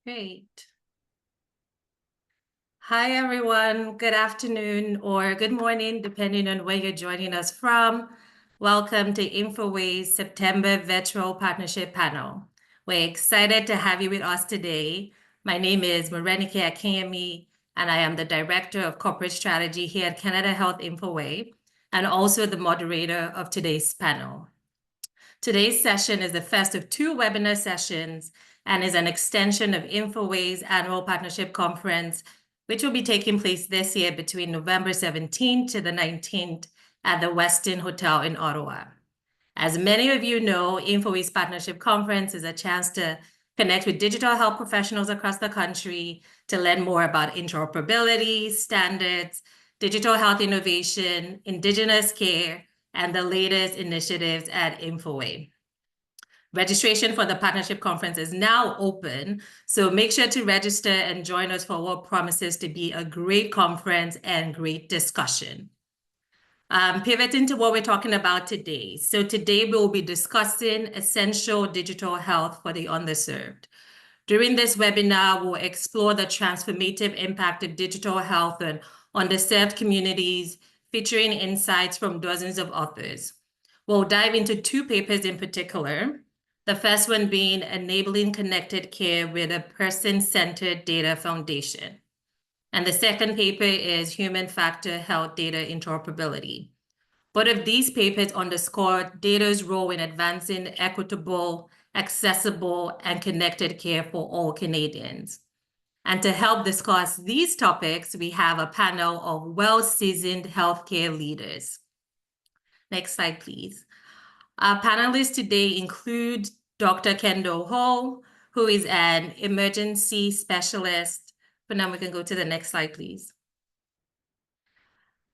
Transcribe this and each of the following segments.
Great. Hi, everyone. Good afternoon or good morning, depending on where you're joining us from. Welcome to InfoWay's September Virtual Partnership Panel. We're excited to have you with us today. My name is Morenike Akinyemi, and I am the Director of Corporate Strategy here at Canada Health InfoWay, and also the moderator of today's panel. Today's session is the first of two webinar sessions and is an extension of InfoWay's annual partnership conference, which will be taking place this year between November 17th to the 19th at the Westin Hotel in Ottawa. As many of you know, InfoWay's Partnership Conference is a chance to connect with digital health professionals across the country to learn more about interoperability, standards, digital health innovation, Indigenous care, and the latest initiatives at InfoWay. Registration for the Partnership Conference is now open, so make sure to register and join us for what promises to be a great conference and great discussion. Pivoting to what we're talking about today. So today we'll be discussing essential digital health for the underserved. During this webinar, we'll explore the transformative impact of digital health on underserved communities, featuring insights from dozens of authors. We'll dive into two papers in particular. The first one being Enabling Connected Care with a Person-Centered Data Foundation. And the second paper is Human Factor Health Data Interoperability. Both of these papers underscore data's role in advancing equitable, accessible, and connected care for all Canadians. And to help discuss these topics, we have a panel of well-seasoned healthcare leaders. Next slide, please. Our panelists today include Dr. Kendall Ho, who is an emergency specialist. But now we can go to the next slide, please.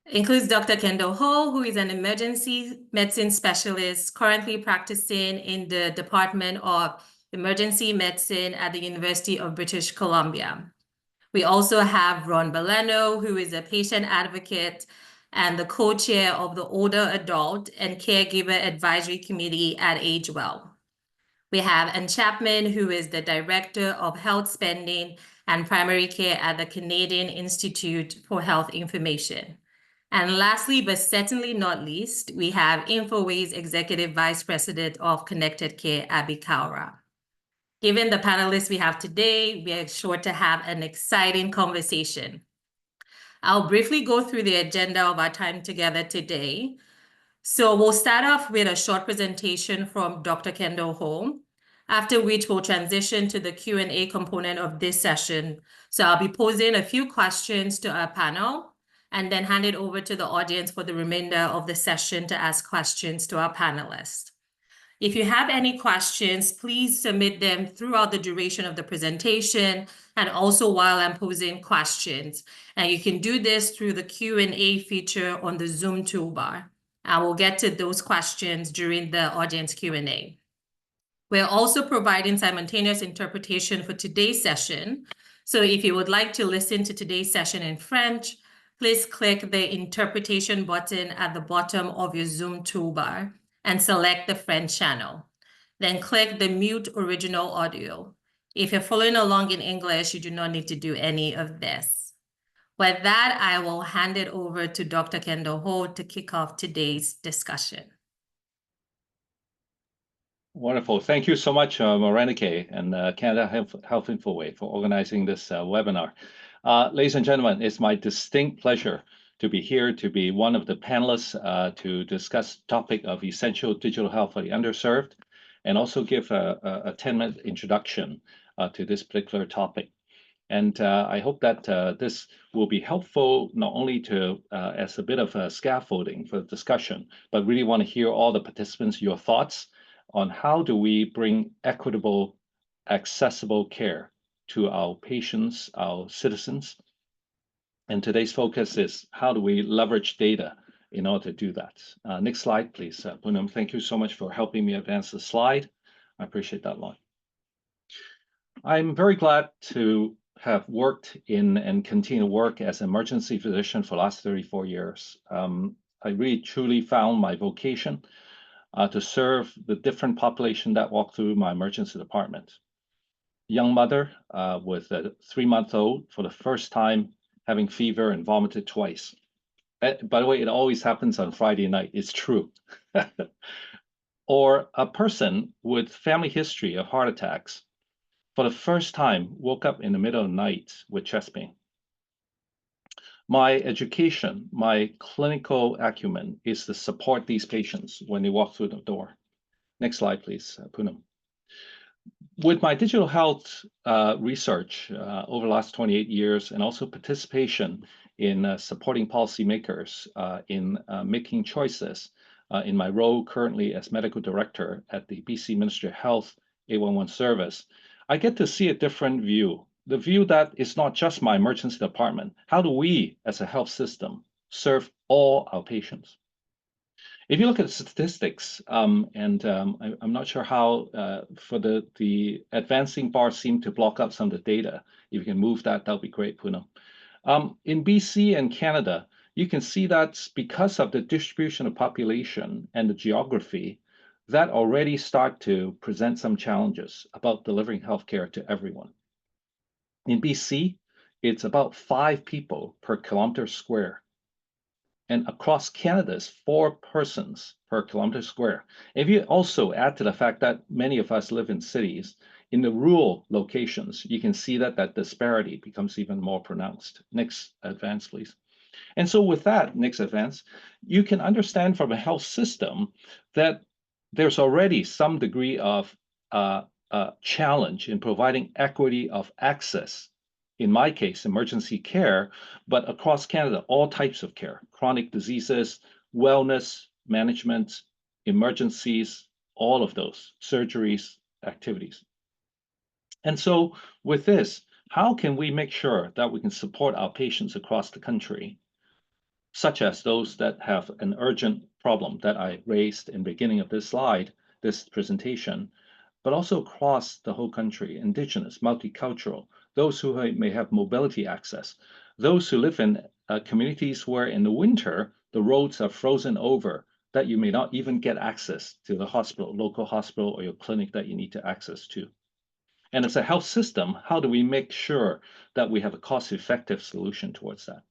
Includes Dr. Kendall Ho, who is an emergency medicine specialist currently practicing in the Department of Emergency Medicine at the University of British Columbia. We also have Ron Baleno, who is a patient advocate and the co-chair of the Older Adult and Caregiver Advisory Committee at AgeWell. We have Ann Chapman, who is the Director of Health Spending and Primary Care at the Canadian Institute for Health Information. And lastly, but certainly not least, we have InfoWay's Executive Vice President of Connected Care, Abby Kaura. Given the panelists we have today, we are sure to have an exciting conversation. I'll briefly go through the agenda of our time together today. So we'll start off with a short presentation from Dr. Kendall Ho, after which we'll transition to the Q&A component of this session. So I'll be posing a few questions to our panel and then hand it over to the audience for the remainder of the session to ask questions to our panelists. If you have any questions, please submit them throughout the duration of the presentation and also while I'm posing questions. And you can do this through the Q&A feature on the Zoom toolbar. I will get to those questions during the audience Q&A. We're also providing simultaneous interpretation for today's session. So if you would like to listen to today's session in French, please click the interpretation button at the bottom of your Zoom toolbar and select the French channel. Then click the mute original audio. If you're following along in English, you do not need to do any of this. With that, I will hand it over to Dr. Kendall Ho to kick off today's discussion. Wonderful. Thank you so much, Morenike and Canada Health InfoWay for organizing this webinar. Ladies and gentlemen, it's my distinct pleasure to be here to be one of the panelists to discuss the topic of essential digital health for the underserved and also give a 10-minute introduction to this particular topic. And I hope that this will be helpful not only to as a bit of a scaffolding for the discussion, but really want to hear all the participants, your thoughts on how do we bring equitable, accessible care to our patients, our citizens. And today's focus is how do we leverage data in order to do that. Next slide, please. Poonam, thank you so much for helping me advance the slide. I appreciate that a lot. I'm very glad to have worked in and continue to work as an emergency physician for the last 34 years. I really truly found my vocation to serve the different population that walk through my emergency department. young mother with a 3-month-old for the first time having fever and vomited twice. By the way, it always happens on Friday night. It's true. Or a person with family history of heart attacks for the first time woke up in the middle of the night with chest pain. My education, my clinical acumen is to support these patients when they walk through the door. Next slide, please, Poonam. With my digital health research over the last 28 years and also participation in supporting policymakers in making choices in my role currently as medical director at the BC Ministry of Health 811 service, I get to see a different view. The view that it's not just my emergency department. How do we as a health system serve all our patients? If you look at the statistics, I'm not sure how for the advancing bars seem to block up some of the data. If you can move that, that'll be great, Puno. In BC and Canada, you can see that because of the distribution of population and the geography, that already start to present some challenges about delivering healthcare to everyone. In BC, it's about 5 people per kilometer square. And across Canada is 4 persons per kilometer square. If you also add to the fact that many of us live in cities, in the rural locations, you can see that that disparity becomes even more pronounced. Next advance, please. And so with that, next advance, you can understand from a health system that there's already some degree of challenge in providing equity of access, in my case, emergency care, but across Canada, all types of care, chronic diseases, wellness, management, emergencies, all of those, surgeries, activities. And so with this, how can we make sure that we can support our patients across the country, such as those that have an urgent problem that I raised in the beginning of this slide, this presentation, but also across the whole country, Indigenous, multicultural, those who may have mobility access, those who live in communities where in the winter, the roads are frozen over, that you may not even get access to the hospital, local hospital, or your clinic that you need to access to. And as a health system, how do we make sure that we have a cost-effective solution towards that?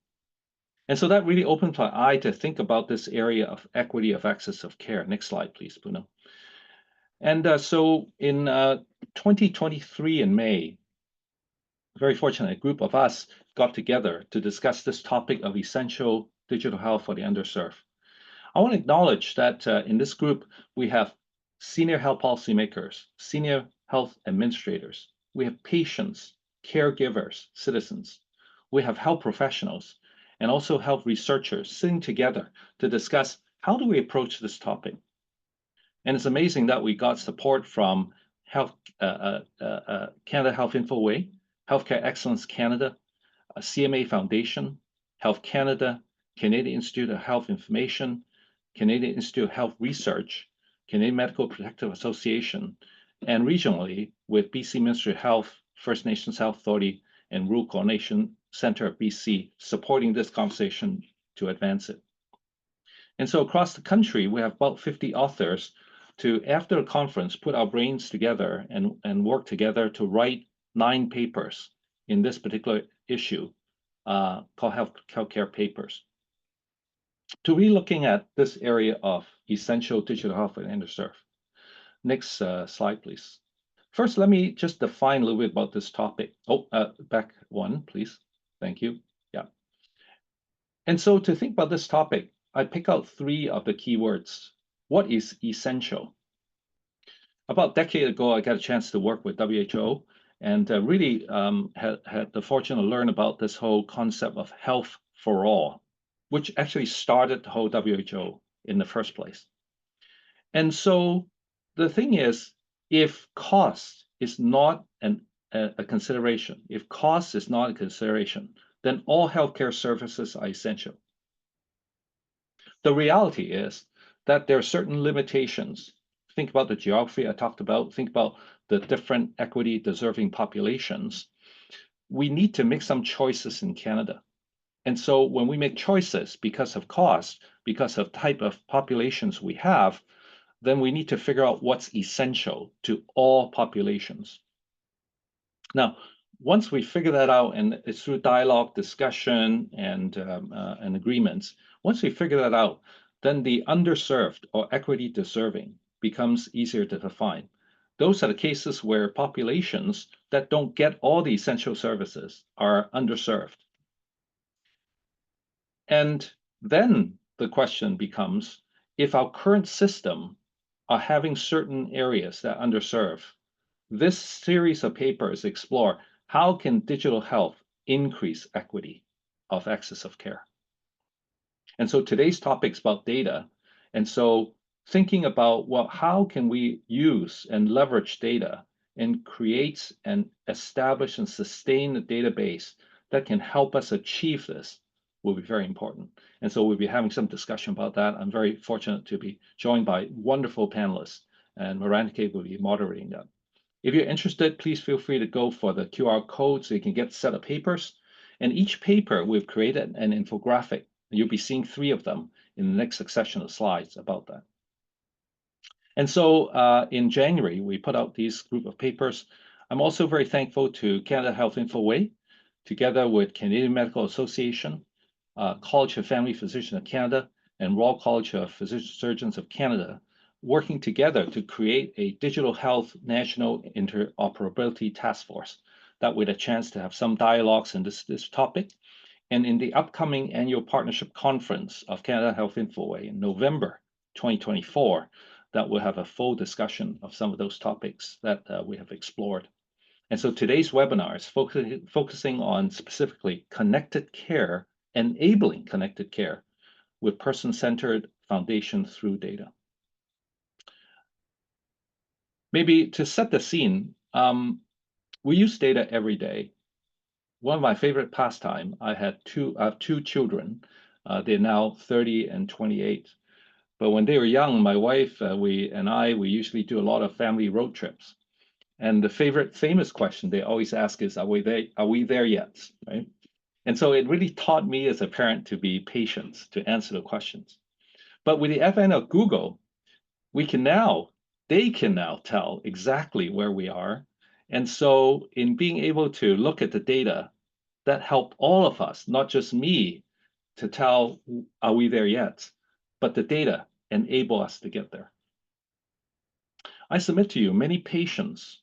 And so that really opened my eye to think about this area of equity of access of care. Next slide, please, Puno. And so in 2023 in May, very fortunate, a group of us got together to discuss this topic of essential digital health for the underserved. I want to acknowledge that in this group, we have senior health policymakers, senior health administrators, we have patients, caregivers, citizens, we have health professionals, and also health researchers sitting together to discuss how do we approach this topic. And it's amazing that we got support from Canada Health Infoway, Healthcare Excellence Canada, CMA Foundation, Health Canada, Canadian Institute of Health Information, Canadian Institute of Health Research, Canadian Medical Protective Association, and regionally with BC Ministry of Health, First Nations Health Authority, and Rural Coordination Centre of BC supporting this conversation to advance it. And so across the country, we have about 50 authors to, after the conference, put our brains together and work together to write 9 papers in this particular issue called healthcare papers. To be looking at this area of essential digital health and underserved. Next slide, please. First, let me just define a little bit about this topic. Back one, please. Thank you. Yeah. And so to think about this topic, I pick out 3 of the key words. What is essential? About a decade ago, I got a chance to work with WHO and really had the fortune to learn about this whole concept of health for all, which actually started the whole WHO in the first place. And so the thing is, if cost is not a consideration, if cost is not a consideration, then all healthcare services are essential. The reality is that there are certain limitations. Think about the geography I talked about, think about the different equity deserving populations. We need to make some choices in Canada. And so when we make choices because of cost, because of type of populations we have, then we need to figure out what's essential to all populations. Now, once we figure that out, and it's through dialogue, discussion, and agreements, once we figure that out, then the underserved or equity deserving becomes easier to define. Those are the cases where populations that don't get all the essential services are underserved. And then the question becomes, if our current system are having certain areas that underserve, this series of papers explore how can digital health increase equity of access of care. And so today's topic is about data. And so thinking about, well, how can we use and leverage data and create and establish and sustain a database that can help us achieve this will be very important. And so we'll be having some discussion about that. I'm very fortunate to be joined by wonderful panelists, and Moranike will be moderating that. If you're interested, please feel free to go for the QR code so you can get a set of papers. And each paper, we've created an infographic. You'll be seeing 3 of them in the next succession of slides about that. And so in January, we put out these group of papers. I'm also very thankful to Canada Health Infoway, together with Canadian Medical Association, College of Family Physicians of Canada, and Royal College of Physician Surgeons of Canada, working together to create a digital health national interoperability task force that with a chance to have some dialogues in this topic. And in the upcoming annual partnership conference of Canada Health Infoway in November 2024, that will have a full discussion of some of those topics that we have explored. And so today's webinar is focusing on specifically connected care, enabling connected care with person-centered foundation through data. Maybe to set the scene, we use data every day. One of my favorite pastime, I have two children. They're now 30 and 28. But when they were young, my wife, we usually do a lot of family road trips. And the famous question they always ask is, are we there yet? Right? And so it really taught me as a parent to be patient to answer the questions. But with the advent of Google, they can now tell exactly where we are. And so in being able to look at the data, that help all of us, not just me, to tell, are we there yet? But the data enable us to get there. I submit to you, many patients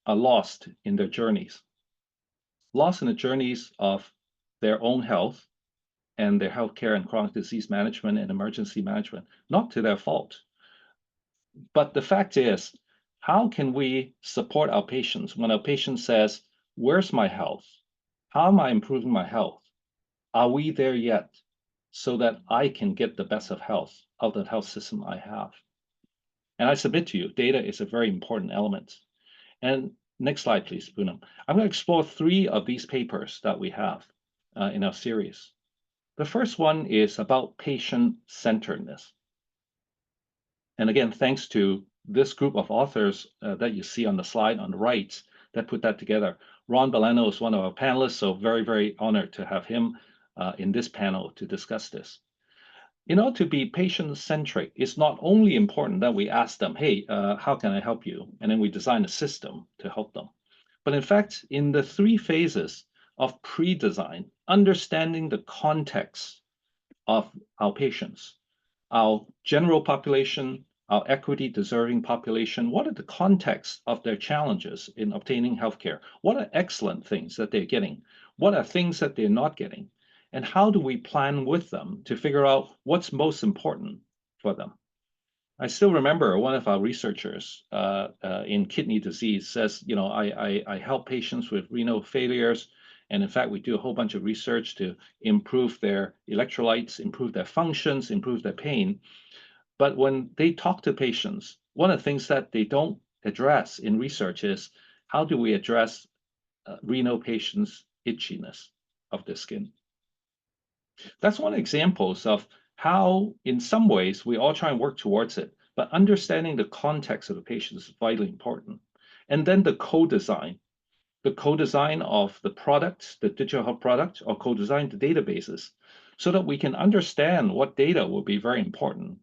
are lost in their journeys, lost in the journeys of their own health and their healthcare and chronic disease management and emergency management, not to their fault. But the fact is, how can we support our patients when our patient says, where's my health? How am I improving my health? Are we there yet? So that I can get the best of health out of the health system I have. And I submit to you, data is a very important element. And next slide, please, Poonam. I'm going to explore 3 of these papers that we have in our series. The first one is about patient-centeredness. And again, thanks to this group of authors that you see on the slide on the right that put that together. Ron Bolano is one of our panelists, so very, very honored to have him in this panel to discuss this. In order to be patient-centric, it's not only important that we ask them, hey, how can I help you? And then we design a system to help them. But in fact, in the 3 phases of pre-design, understanding the context of our patients, our general population, our equity deserving population, what are the contexts of their challenges in obtaining healthcare? What are excellent things that they're getting? What are things that they're not getting? And how do we plan with them to figure out what's most important for them? I still remember one of our researchers in kidney disease says, you know, I help patients with renal failures. And in fact, we do a whole bunch of research to improve their electrolytes, improve their functions, improve their pain. But when they talk to patients, one of the things that they don't address in research is how do we address renal patients' itchiness of the skin? That's one example of how, in some ways, we all try and work towards it, but understanding the context of the patient is vitally important. And then the co-design of the product, the digital health product, or co-design the databases, so that we can understand what data will be very important.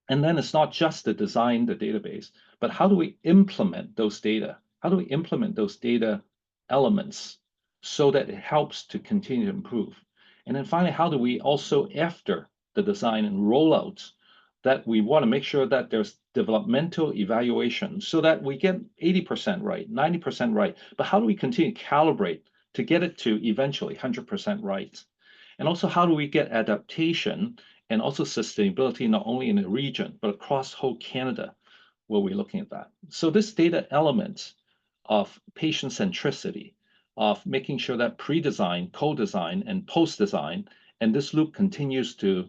And then it's not just to design the database, but how do we implement those data How do we implement those data elements so that it helps to continue to improve? And then finally, how do we also, after the design and rollout, that we want to make sure that there's developmental evaluation so that we get 80% right, 90% right, but how do we continue to calibrate to get it to eventually 100% right? And also, how do we get adaptation and also sustainability, not only in the region, but across whole Canada, where we're looking at that. So this data element of patient centricity, of making sure that pre-design, co-design, and post-design, and this loop continues to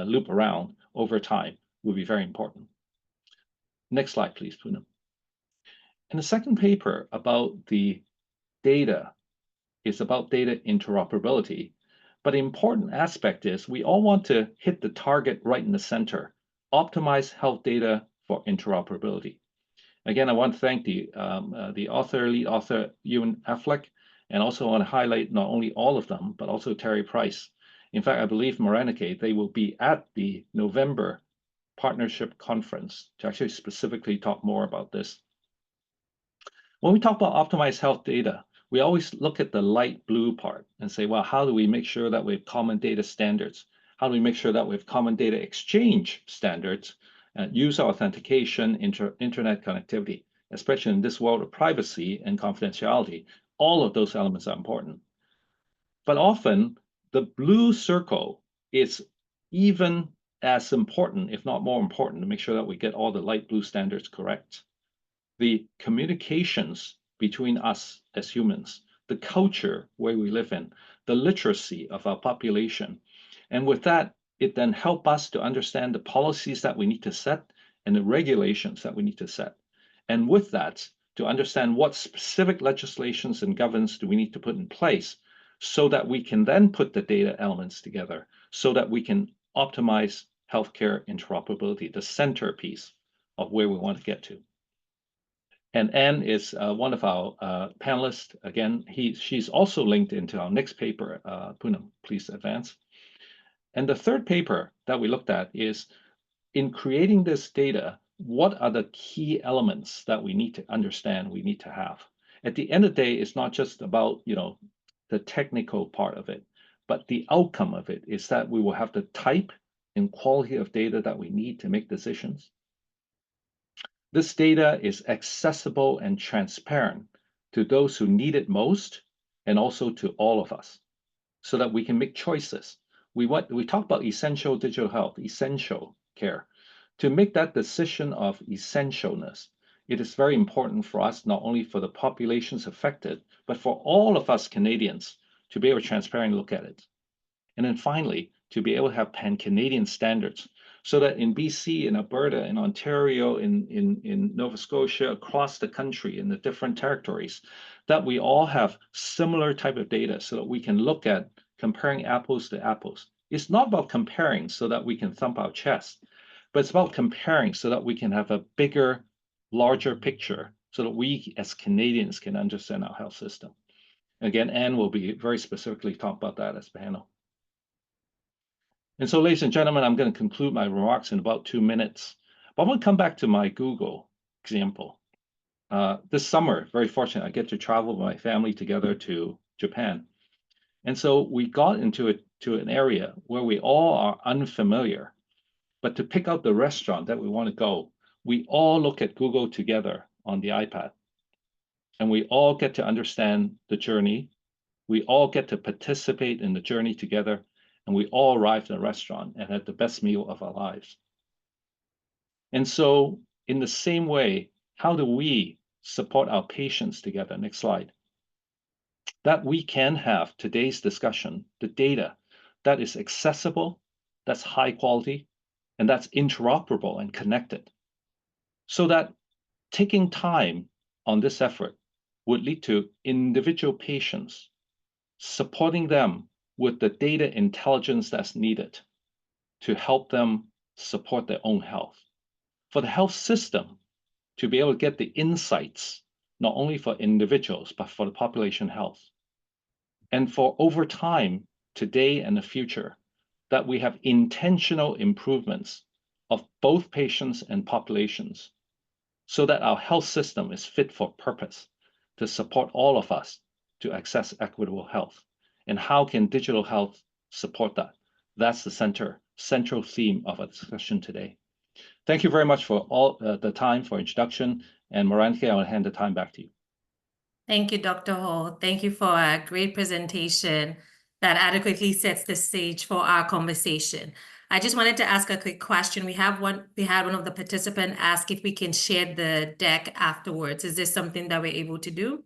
loop around over time will be very important. Next slide, please, Poonam. And the second paper about the data is about data interoperability. But the important aspect is we all want to hit the target right in the center, optimize health data for interoperability. Again, I want to thank the lead author, Ewan Affleck, and also want to highlight not only all of them, but also Terry Price. In fact, I believe Morenike, they will be at the November partnership conference to actually specifically talk more about this. When we talk about optimized health data, we always look at the light blue part and say, well, how do we make sure that we have common data standards? How do we make sure that we have common data exchange standards, user authentication, internet connectivity, especially in this world of privacy and confidentiality? All of those elements are important. But often the blue circle is even as important, if not more important, to make sure that we get all the light blue standards correct. The communications between us as humans, the culture where we live in, the literacy of our population. And with that, it then helps us to understand the policies that we need to set and the regulations that we need to set. And with that, to understand what specific legislations and governance do we need to put in place so that we can then put the data elements together so that we can optimize healthcare interoperability, the centerpiece of where we want to get to. And Anne is one of our panelists. Again, she's also linked into our next paper. Poonam, please advance. And the third paper that we looked at is in creating this data, what are the key elements that we need to understand, we need to have? At the end of the day, it's not just about, the technical part of it, but the outcome of it is that we will have the type and quality of data that we need to make decisions. This data is accessible and transparent to those who need it most and also to all of us so that we can make choices. We talk about essential digital health, essential care. To make that decision of essentialness, it is very important for us, not only for the populations affected, but for all of us Canadians to be able to transparently look at it. And then finally, to be able to have pan-Canadian standards so that in BC, in Alberta, in Ontario, in Nova Scotia, across the country, in the different territories, that we all have similar type of data so that we can look at comparing apples to apples. It's not about comparing so that we can thump our chest, but it's about comparing so that we can have a bigger, larger picture so that we as Canadians can understand our health system. Again, Anne will be very specifically talk about that as panel. And so, ladies and gentlemen, I'm going to conclude my remarks in about 2 minutes. But I want to come back to my Google example. This summer, very fortunate, I get to travel with my family together to Japan. And so we got into an area where we all are unfamiliar. But to pick out the restaurant that we want to go, we all look at Google together on the iPad. And we all get to understand the journey. We all get to participate in the journey together. And we all arrived at a restaurant and had the best meal of our lives. And so in the same way, how do we support our patients together? Next slide. That we can have today's discussion, the data that is accessible, that's high quality, and that's interoperable and connected. So that taking time on this effort would lead to individual patients, supporting them with the data intelligence that's needed to help them support their own health. For the health system to be able to get the insights, not only for individuals, but for the population health. And for over time, today and the future, that we have intentional improvements of both patients and populations so that our health system is fit for purpose to support all of us to access equitable health. And how can digital health support that? That's the central theme of our discussion today. Thank you very much for all the time for introduction. And Moranke, I'll hand the time back to you. Thank you, Dr. Ho. Thank you for a great presentation that adequately sets the stage for our conversation. I just wanted to ask a quick question. We had one of the participants ask if we can share the deck afterwards. Is this something that we're able to do?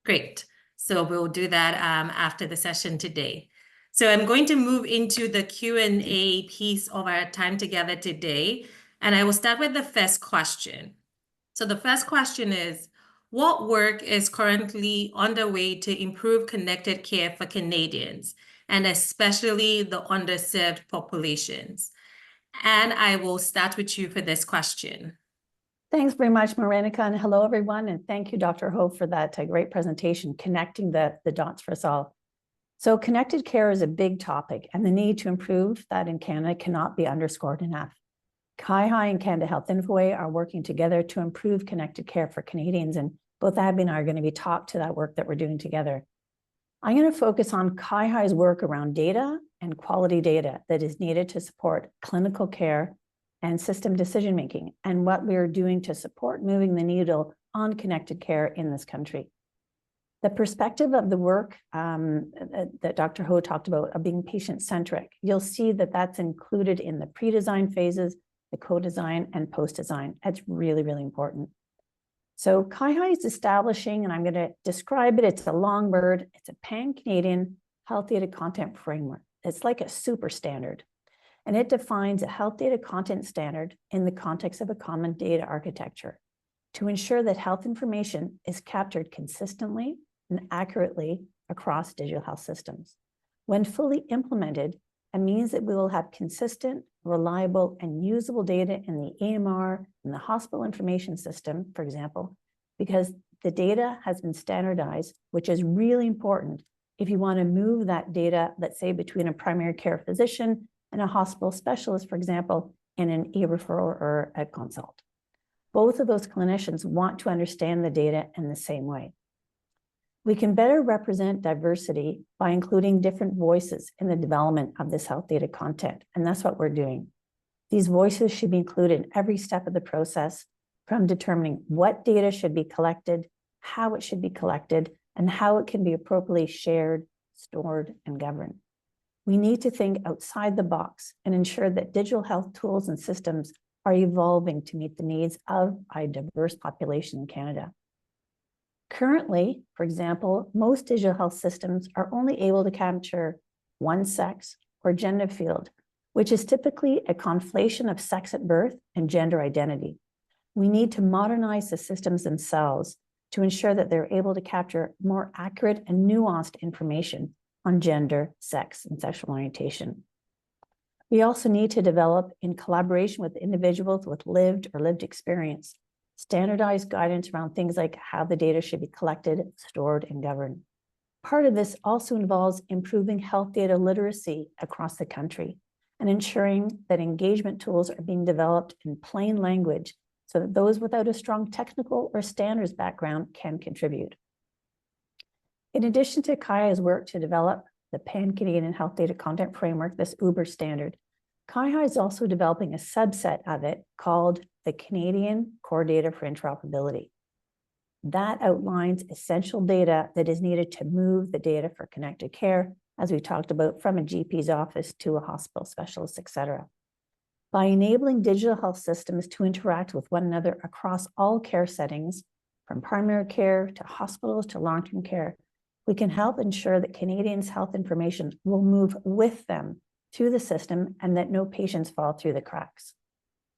Great. So we'll do that after the session today. So I'm going to move into the Q&A piece of our time together today. And I will start with the first question. So the first question is, what work is currently underway to improve connected care for Canadians, and especially the underserved populations? And I will start with you for this question. Thanks very much, Moranica, and hello, everyone. And thank you, Dr. Ho, for that great presentation, connecting the dots for us all. So connected care is a big topic, and the need to improve that in Canada cannot be underscored enough. CIHI and Canada Health Infoway are working together to improve connected care for Canadians, and both Abby and I are going to be talked to that work that we're doing together. I'm going to focus on CIHI's work around data and quality data that is needed to support clinical care and system decision-making, and what we're doing to support moving the needle on connected care in this country. The perspective of the work that Dr. Ho talked about of being patient-centric, you'll see that that's included in the pre-design phases, the co-design, and post-design. That's really, really important. So CIHI is establishing, and I'm going to describe it, it's a long word, it's a pan-Canadian health data content framework. It's like a super standard. And it defines a health data content standard in the context of a common data architecture to ensure that health information is captured consistently and accurately across digital health systems. When fully implemented, it means that we will have consistent, reliable, and usable data in the EMR and the hospital information system, for example, because the data has been standardized, which is really important if you want to move that data, let's say, between a primary care physician and a hospital specialist, for example, in an e-referral or a consult. Both of those clinicians want to understand the data in the same way. We can better represent diversity by including different voices in the development of this health data content, and that's what we're doing. These voices should be included in every step of the process, from determining what data should be collected, how it should be collected, and how it can be appropriately shared, stored, and governed. We need to think outside the box and ensure that digital health tools and systems are evolving to meet the needs of a diverse population in Canada. Currently, for example, most digital health systems are only able to capture one sex or gender field, which is typically a conflation of sex at birth and gender identity. We need to modernize the systems themselves to ensure that they're able to capture more accurate and nuanced information on gender, sex, and sexual orientation. We also need to develop, in collaboration with individuals with lived experience, standardized guidance around things like how the data should be collected, stored, and governed. Part of this also involves improving health data literacy across the country and ensuring that engagement tools are being developed in plain language so that those without a strong technical or standards background can contribute. In addition to CIHI's work to develop the Pan-Canadian Health Data Content Framework, this Uber standard, CIHI is also developing a subset of it called the Canadian Core Data for Interoperability. That outlines essential data that is needed to move the data for connected care, as we talked about, from a GP's office to a hospital specialist, et cetera. By enabling digital health systems to interact with one another across all care settings, from primary care to hospitals to long-term care, we can help ensure that Canadians' health information will move with them through the system and that no patients fall through the cracks.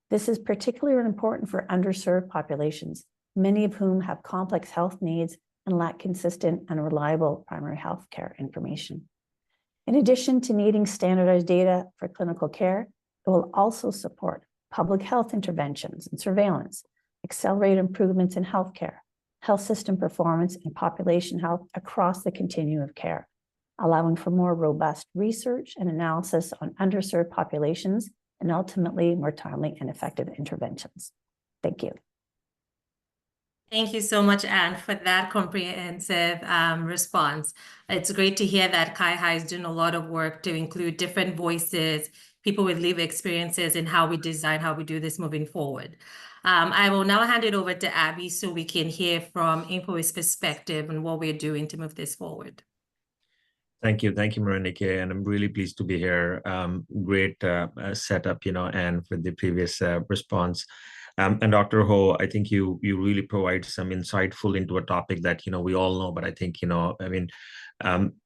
This is particularly important for underserved populations, many of whom have complex health needs and lack consistent and reliable primary health care information. In addition to needing standardized data for clinical care, it will also support public health interventions and surveillance, accelerate improvements in healthcare, health system performance, and population health across the continuum of care, allowing for more robust research and analysis on underserved populations and ultimately more timely and effective interventions. Thank you. Thank you so much, Anne, for that comprehensive response. It's great to hear that CIHI is doing a lot of work to include different voices, people with lived experiences, in how we design, how we do this moving forward. I will now hand it over to Abby so we can hear from InfoWay's perspective and what we're doing to move this forward. Thank you, Marinike, and I'm really pleased to be here. Great setup, and with the previous response. And Dr. Ho, I think you really provide some insightful into a topic that we all know, but I think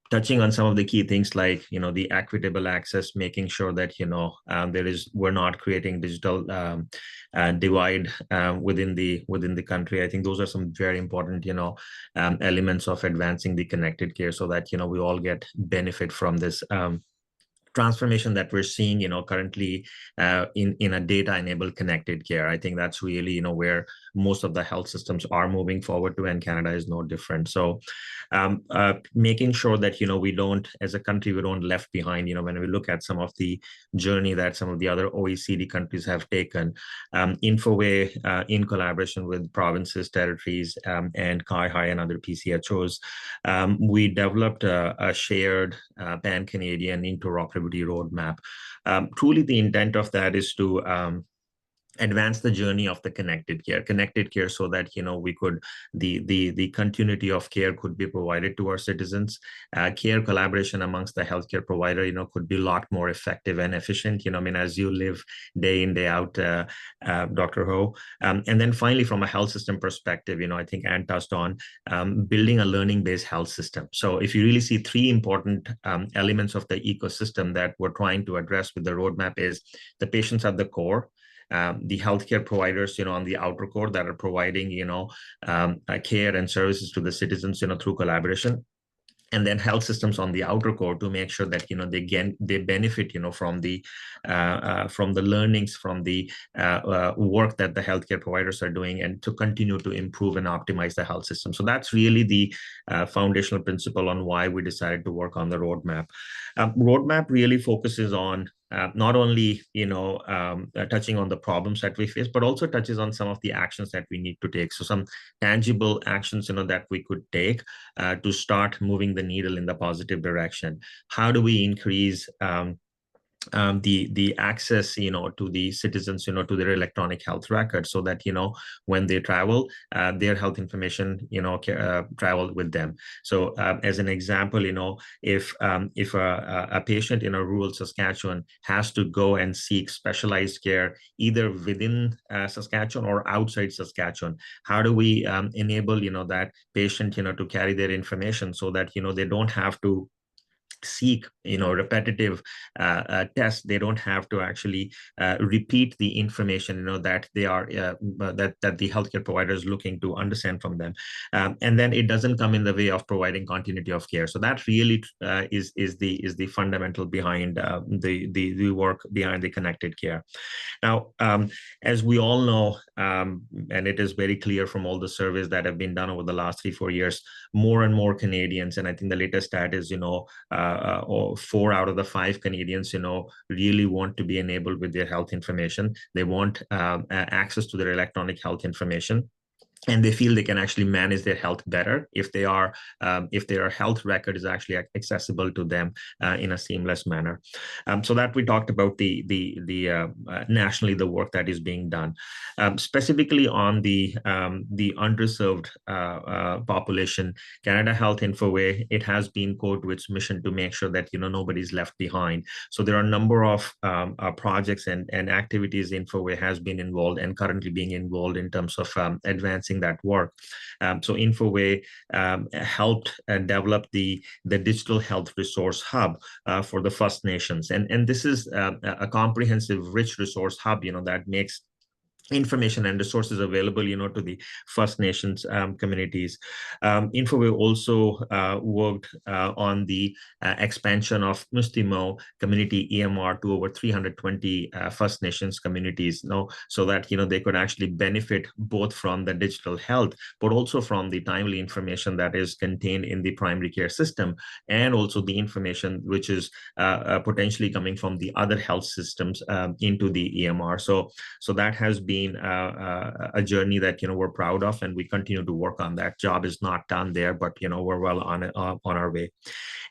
touching on some of the key things like the equitable access, making sure that we're not creating digital divide within the country. I think those are some very important elements of advancing the connected care, so that we all get benefit from this transformation that we're seeing currently in a data-enabled connected care. I think that's really where most of the health systems are moving forward to, and Canada is no different. So making sure that we don't, as a country, we don't left behind. When we look at some of the journey that some of the other OECD countries have taken, InfoWay, in collaboration with provinces, territories, and CIHI and other PCHOs, we developed a shared pan-Canadian interoperability roadmap. Truly, the intent of that is to advance the journey of the connected care, so that we could the continuity of care could be provided to our citizens. Care collaboration amongst the healthcare provider could be a lot more effective and efficient, as you live day in, day out, Dr. Ho. And then finally, from a health system perspective, I think Anne touched on building a learning-based health system. So if you really see three important elements of the ecosystem that we're trying to address with the roadmap, is the patients at the core, the healthcare providers, on the outer core, that are providing, care and services to the citizens, through collaboration, and then health systems on the outer core, to make sure that they benefit from the learnings, from the work that the healthcare providers are doing, and to continue to improve and optimize the health system. So that's really the foundational principle on why we decided to work on the roadmap. Roadmap really focuses on not only touching on the problems that we face, but also touches on some of the actions that we need to take. So some tangible actions that we could take to start moving the needle in the positive direction. How do we increase the access to the citizens to their electronic health records, so that when they travel, their health information travel with them. So as an example, if a patient in a rural Saskatchewan has to go and seek specialized care either within Saskatchewan or outside Saskatchewan, how do we enable that patient to carry their information, so that they don't have to seek repetitive tests. They don't have to actually repeat the information that they are that the healthcare provider is looking to understand from them, and then it doesn't come in the way of providing continuity of care. So that really is the fundamental behind the work behind the connected care. Now, as we all know, and it is very clear from all the surveys that have been done over the last 3-4 years, more and more Canadians, and I think the latest stat is 4 out of the 5 Canadians really want to be enabled with their health information. They want access to their electronic health information, and they feel they can actually manage their health better if their health record is actually accessible to them in a seamless manner. So that we talked about the nationally the work that is being done, specifically on the underserved population. Canada Health InfoWay, it has been core to its mission to make sure that nobody's left behind. So there are a number of projects and activities InfoWay has been involved and currently being involved in terms of advancing that work. So InfoWay helped develop the digital health resource hub for the First Nations, and this is a comprehensive, rich resource hub that makes information and resources available to the First Nations communities. InfoWay also worked on the expansion of Mustimo community EMR to over 320 First Nations communities, so that they could actually benefit both from the digital health, but also from the timely information that is contained in the primary care system, and also the information which is potentially coming from the other health systems into the EMR. So that has been been a journey that, we're proud of, and we continue to work on that. Job is not done there, but, we're well on our way.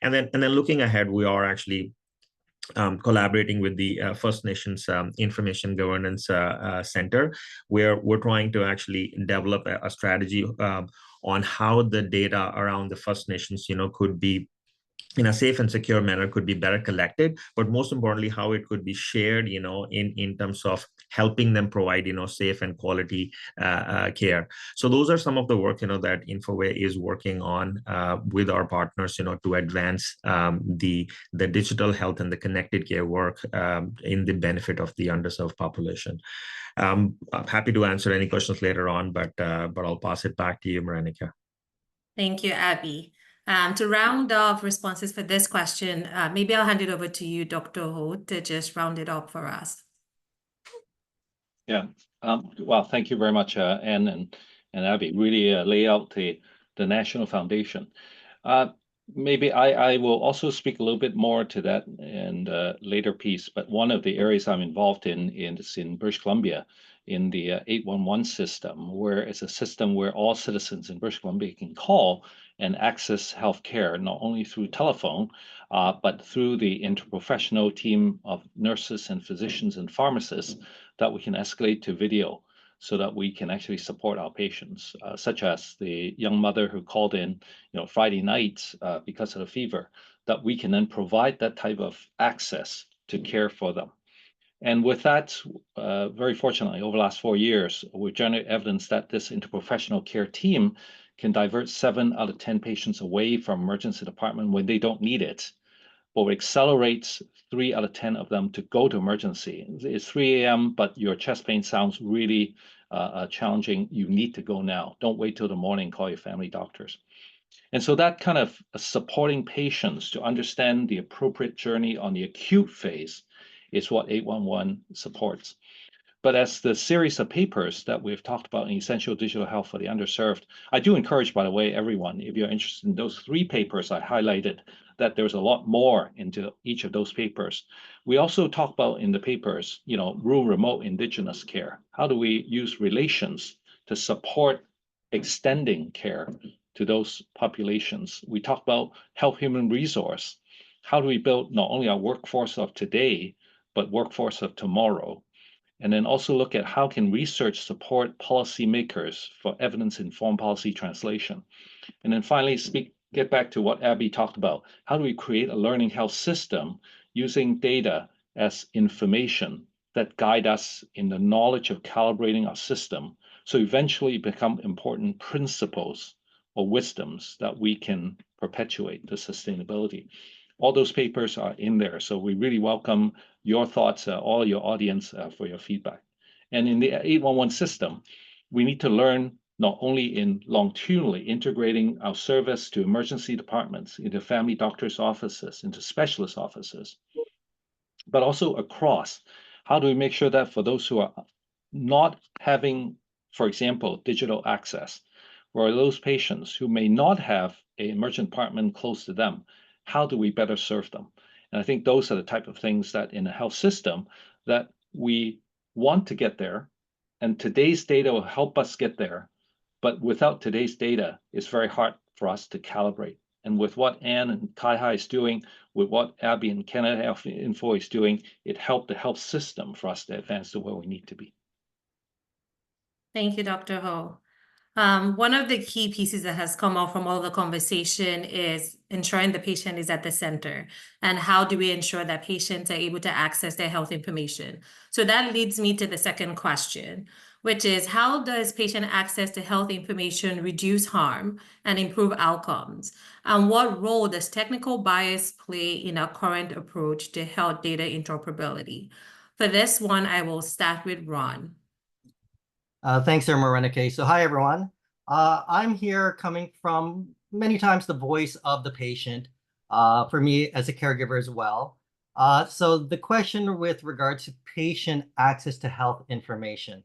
And then looking ahead, we are actually collaborating with the First Nations Information Governance Center, where we're trying to actually develop a strategy on how the data around the First Nations, could be in a safe and secure manner, could be better collected, but most importantly, how it could be shared, in terms of helping them provide, safe and quality care. So those are some of the work, that Infoway is working on with our partners, to advance the digital health and the connected care work in the benefit of the underserved population. I'm happy to answer any questions later on, but I'll pass it back to you, Marenika. Thank you, Abby. To round off responses for this question, maybe I'll hand it over to you, Dr. Ho, to just round it up for us. Yeah. Well, thank you very much, Anne and Abby. Really lay out the National Foundation. Maybe I will also speak a little bit more to that in a later piece, but one of the areas I'm involved in is in British Columbia, in the 811 system, where it's a system where all citizens in British Columbia can call and access healthcare, not only through telephone, but through the interprofessional team of nurses and physicians and pharmacists that we can escalate to video, so that we can actually support our patients, such as the young mother who called in, Friday night because of the fever, that we can then provide that type of access to care for them. And with that, very fortunately, over the last 4 years, we've generated evidence that this interprofessional care team can divert 7 out of 10 patients away from emergency department when they don't need it, or accelerates 3 out of 10 of them to go to emergency. It's 3 a.m., but your chest pain sounds really challenging. You need to go now. Don't wait till the morning, call your family doctors. And so that kind of supporting patients to understand the appropriate journey on the acute phase is what 811 supports. But as the series of papers that we've talked about in Essential Digital Health for the Underserved, I do encourage, by the way, everyone, if you're interested in those 3 papers I highlighted, that there's a lot more into each of those papers. We also talk about in the papers, rural, remote, indigenous care. How do we use relations to support extending care to those populations? We talk about health human resource. How do we build not only our workforce of today, but workforce of tomorrow? And then also look at how can research support policymakers for evidence-informed policy translation. And then finally, get back to what Abby talked about. How do we create a learning health system using data as information that guide us in the knowledge of calibrating our system, so eventually become important principles or wisdoms that we can perpetuate the sustainability. All those papers are in there, so we really welcome your thoughts, all your audience, for your feedback. And in the 811 system, we need to learn not only in longitudinally integrating our service to emergency departments, into family doctors' offices, into specialist offices, but also across. How do we make sure that for those who are not having, for example, digital access, or those patients who may not have an emergent department close to them, how do we better serve them? And I think those are the type of things that in a health system that we want to get there, and today's data will help us get there. But without today's data, it's very hard for us to calibrate. And with what Anne and Kai-Hai is doing, with what Abby and Canada Health Info is doing, it helped the health system for us to advance to where we need to be. Thank you, Dr. Ho. One of the key pieces that has come out from all the conversation is ensuring the patient is at the center. And how do we ensure that patients are able to access their health information? So that leads me to the second question, which is, how does patient access to health information reduce harm and improve outcomes? And what role does technical bias play in our current approach to health data interoperability? For this one, I will start with Ron. Thanks, Marenika. So hi, everyone. I'm here coming from many times the voice of the patient, for me as a caregiver as well. So the question with regard to patient access to health information,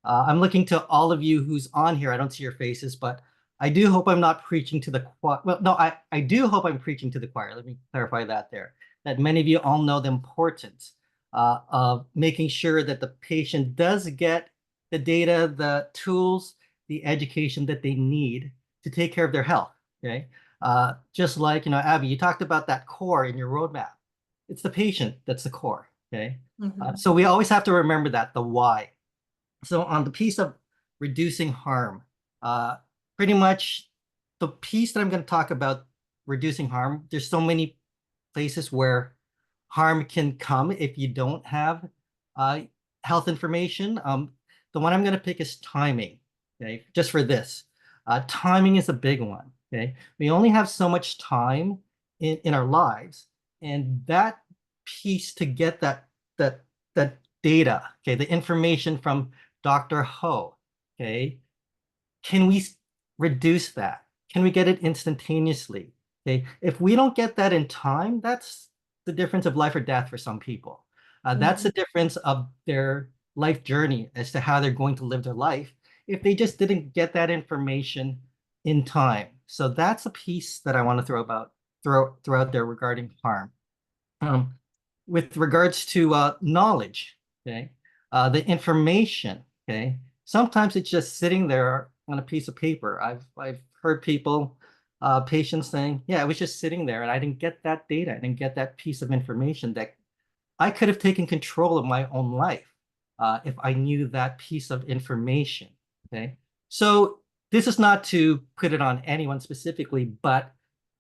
I'm looking to all of you who's on here. I don't see your faces, but I do hope I'm not preaching to the choir. Well, no, I do hope I'm preaching to the choir. Let me clarify that there. That many of you all know the importance of making sure that the patient does get the data, the tools, the education that they need to take care of their health. Okay. Just like, Abby, you talked about that core in your roadmap. It's the patient that's the core. Okay. So we always have to remember that, the why. So on the piece of reducing harm, pretty much the piece that I'm going to talk about, reducing harm, there's so many places where harm can come if you don't have health information. The one I'm going to pick is timing, okay, just for this. Timing is a big one, okay? We only have so much time in our lives, and that piece to get that data, okay, the information from Dr. Ho, okay, can we reduce that? Can we get it instantaneously? Okay, if we don't get that in time, that's the difference of life or death for some people. That's the difference of their life journey as to how they're going to live their life if they just didn't get that information in time. So that's a piece that I want to throw out there regarding harm. With regards to knowledge, okay, the information, okay, sometimes it's just sitting there on a piece of paper. I've heard people, patients saying, yeah, it was just sitting there and I didn't get that data. I didn't get that piece of information that I could have taken control of my own life if I knew that piece of information. Okay, so this is not to put it on anyone specifically, but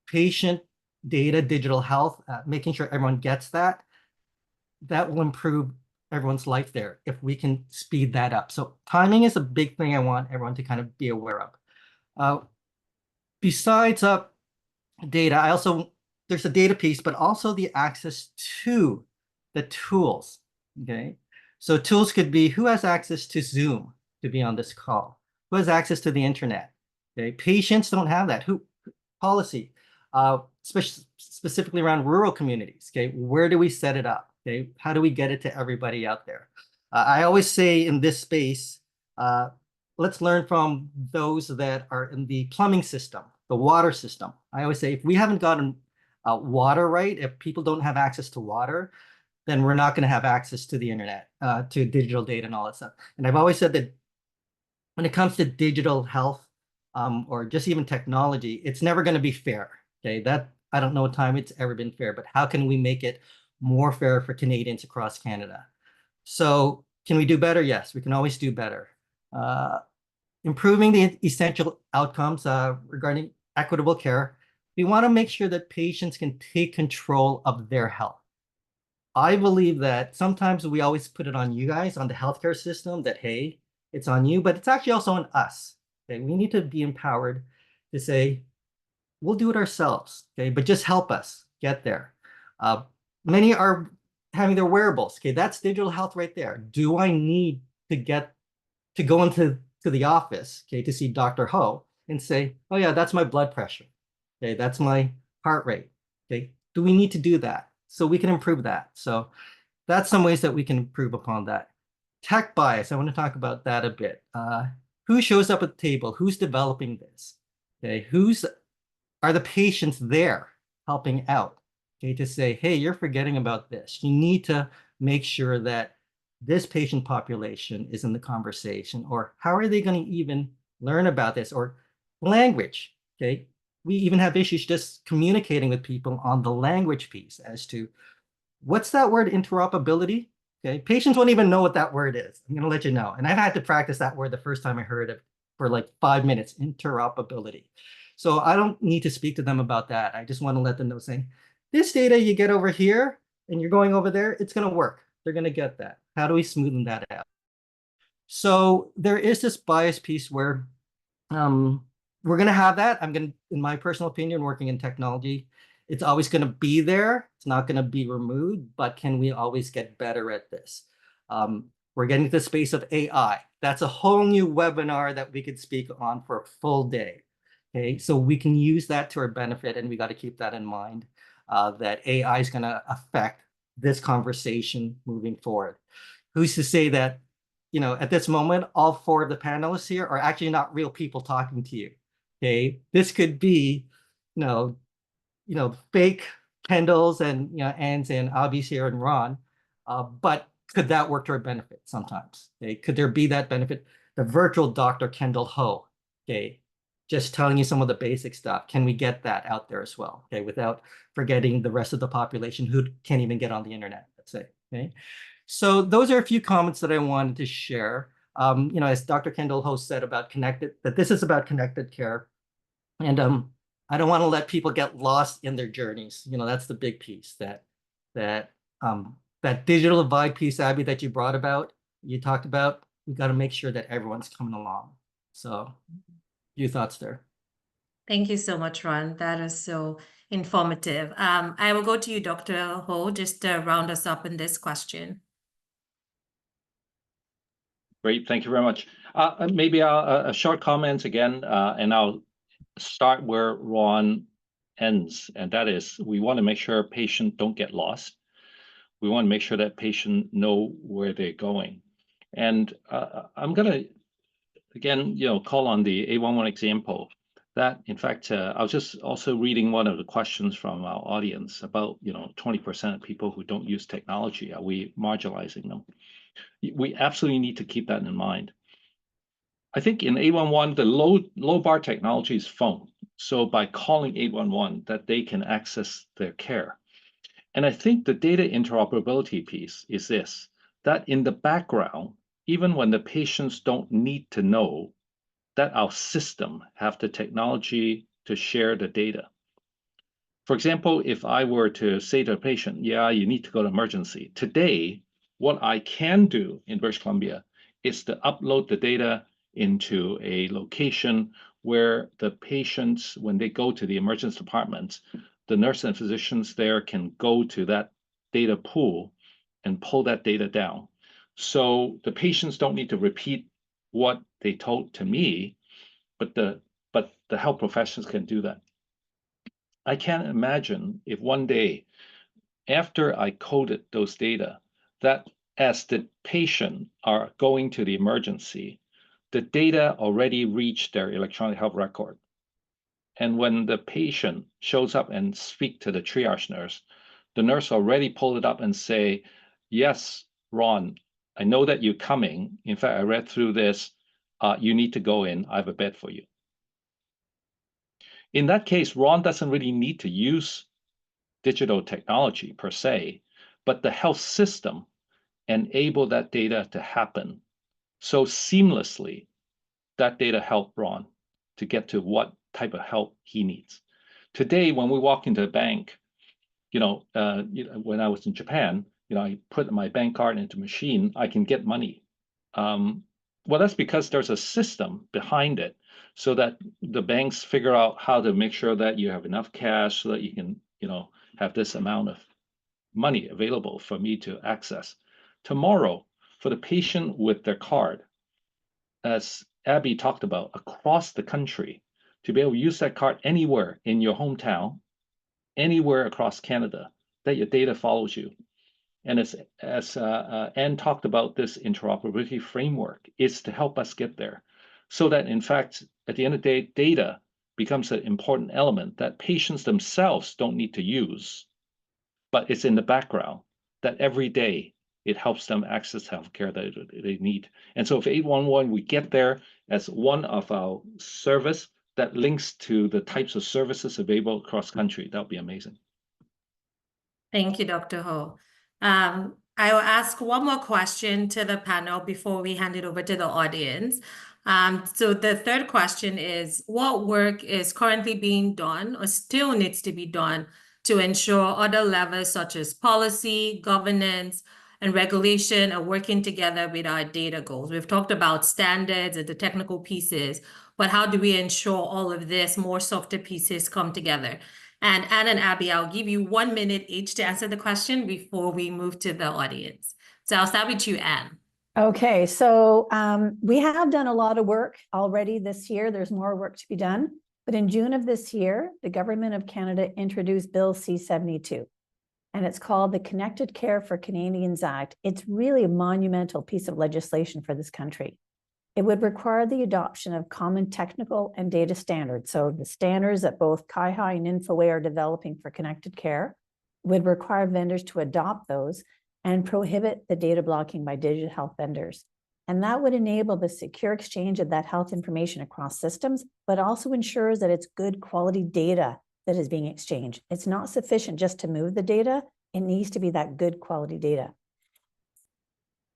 patient data, digital health, making sure everyone gets that will improve everyone's life there if we can speed that up. So timing is a big thing I want everyone to kind of be aware of. Besides data, there's a data piece, but also the access to the tools, okay? So tools could be who has access to Zoom to be on this call, who has access to the internet, okay? Patients don't have that. Policy, specifically around rural communities, okay? Where do we set it up, okay? How do we get it to everybody out there? I always say in this space, let's learn from those that are in the plumbing system, the water system. I always say, if we haven't gotten water right, if people don't have access to water, then we're not going to have access to the internet, to digital data and all that stuff. And I've always said that when it comes to digital health, or just even technology, it's never going to be fair. Okay, that I don't know a time it's ever been fair, but how can we make it more fair for Canadians across Canada? So can we do better? Yes, we can always do better. Improving the essential outcomes regarding equitable care. We want to make sure that patients can take control of their health. I believe that sometimes we always put it on you guys, on the healthcare system, that, hey, it's on you, but it's actually also on us. Okay, we need to be empowered to say, we'll do it ourselves, okay, but just help us get there. Many are having their wearables. Okay, that's digital health right there. Do I need to go into the office, okay, to see Dr. Ho and say, oh yeah, that's my blood pressure. Okay, that's my heart rate. Okay, do we need to do that? So we can improve that. So that's some ways that we can improve upon that. Tech bias, I want to talk about that a bit. Who shows up at the table? Who's developing this? Okay, are the patients there helping out? Okay, to say, hey, you're forgetting about this. You need to make sure that this patient population is in the conversation, or how are they going to even learn about this? Or language, okay? We even have issues just communicating with people on the language piece as to what's that word, interoperability? Okay, patients won't even know what that word is. I'm gonna let you know. And I've had to practice that word the first time I heard it for like 5 minutes, interoperability. So I don't need to speak to them about that. I just want to let them know, saying, this data you get over here and you're going over there, it's gonna work. They're gonna get that. How do we smoothen that out? So there is this bias piece where we're going to have that. In my personal opinion, working in technology, it's always going to be there. It's not going to be removed, but can we always get better at this? We're getting to the space of AI. That's a whole new webinar that we could speak on for a full day. Okay, so we can use that to our benefit, and we got to keep that in mind, that AI is going to affect this conversation moving forward. Who's to say that, at this moment, all 4 of the panelists here are actually not real people talking to you. Okay, this could be, fake Kendalls and Anne's and Abby's here and Ron, but could that work to our benefit sometimes? Okay, could there be that benefit? The virtual Dr. Kendall Ho, okay, just telling you some of the basic stuff. Can we get that out there as well? Okay, without forgetting the rest of the population who can't even get on the internet, let's say. Okay, so those are a few comments that I wanted to share. You know, as Dr. Kendall Ho said about that this is about connected care. And I don't want to let people get lost in their journeys. You know, that's the big piece, that digital divide piece, Abby, that you talked about. We got to make sure that everyone's coming along. So, few thoughts there. Thank you so much, Ron. That is so informative. I will go to you, Dr. Ho, just to round us up in this question. Great, thank you very much. Maybe a short comment again, and I'll start where Ron ends, and that is we want to make sure patients don't get lost. We want to make sure that patients know where they're going. And I'm going to, again, call on the A11 example. That, in fact, I was just also reading one of the questions from our audience about, 20% of people who don't use technology. Are we marginalizing them? We absolutely need to keep that in mind. I think in 811, the low bar technology is phone. So by calling 811, that they can access their care. And I think the data interoperability piece is this, that in the background, even when the patients don't need to know, that our system have the technology to share the data. For example, if I were to say to a patient, yeah, you need to go to emergency. Today, what I can do in British Columbia is to upload the data into a location where the patients, when they go to the emergency department, the nurse and physicians there can go to that data pool and pull that data down. So the patients don't need to repeat what they told to me, but the health professionals can do that. I can't imagine if one day after I coded those data, that as the patient are going to the emergency, the data already reached their electronic health record. And when the patient shows up and speak to the triage nurse, the nurse already pulled it up and say, yes, Ron, I know that you're coming. In fact, I read through this. You need to go in. I have a bed for you. In that case, Ron doesn't really need to use digital technology per se, but the health system enable that data to happen so seamlessly that data help Ron to get to what type of help he needs. Today, when we walk into a bank, when I was in Japan, I put my bank card into a machine, I can get money. Well, that's because there's a system behind it so that the banks figure out how to make sure that you have enough cash so that you can, have this amount of money available for me to access. Tomorrow, for the patient with their card, as Abby talked about, across the country, to be able to use that card anywhere in your hometown, anywhere across Canada, that your data follows you. And as Anne talked about, this interoperability framework is to help us get there, so that in fact, at the end of the day, data becomes an important element that patients themselves don't need to use, but it's in the background that every day it helps them access healthcare that they need. And so if 811, we get there as one of our service that links to the types of services available across the country, that would be amazing. Thank you, Dr. Ho. I will ask one more question to the panel before we hand it over to the audience. So the third question is, what work is currently being done or still needs to be done to ensure other levels such as policy, governance, and regulation are working together with our data goals? We've talked about standards and the technical pieces, but how do we ensure all of this more softer pieces come together? And Anne and Abby, I'll give you 1 minute each to answer the question before we move to the audience. So I'll start with you, Anne. Okay, so we have done a lot of work already this year. There's more work to be done. But in June of this year, the Government of Canada introduced Bill C-72, and it's called the Connected Care for Canadians Act. It's really a monumental piece of legislation for this country. It would require the adoption of common technical and data standards. So the standards that both CIHI and Infoway are developing for connected care would require vendors to adopt those and prohibit the data blocking by digital health vendors. And that would enable the secure exchange of that health information across systems, but also ensures that it's good quality data that is being exchanged. It's not sufficient just to move the data. It needs to be that good quality data.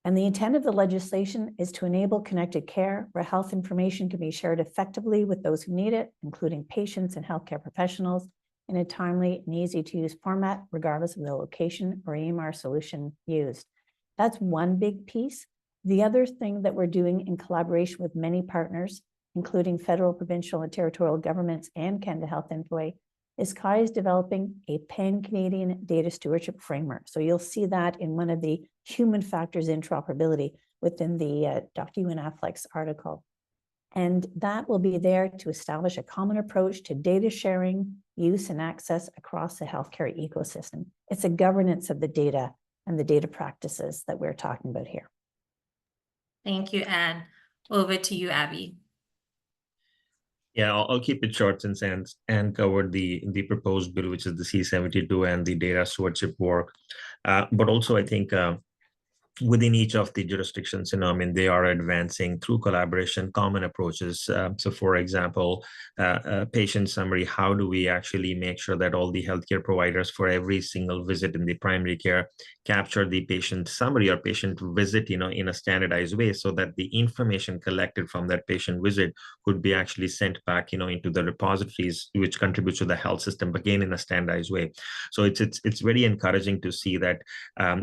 And the intent of the legislation is to enable connected care where health information can be shared effectively with those who need it, including patients and healthcare professionals, in a timely and easy to use format, regardless of the location or EMR solution used. That's one big piece. The other thing that we're doing in collaboration with many partners, including federal, provincial, and territorial governments and Canada Health Infoway, is CHI is developing a pan-Canadian data stewardship framework. So you'll see that in one of the human factors interoperability within the Dr. Ewan Affleck's article. And that will be there to establish a common approach to data sharing, use, and access across the healthcare ecosystem. It's a governance of the data and the data practices that we're talking about here. Thank you, Anne. Over to you, Abby. Yeah, I'll keep it short since Anne covered the proposed bill, which is the C-72 and the data stewardship work. But also, I think within each of the jurisdictions, I mean, they are advancing through collaboration, common approaches. So for example, patient summary, how do we actually make sure that all the healthcare providers for every single visit in the primary care capture the patient summary or patient visit, in a standardized way so that the information collected from that patient visit could be actually sent back, into the repositories, which contributes to the health system, again, in a standardized way. So it's very encouraging to see that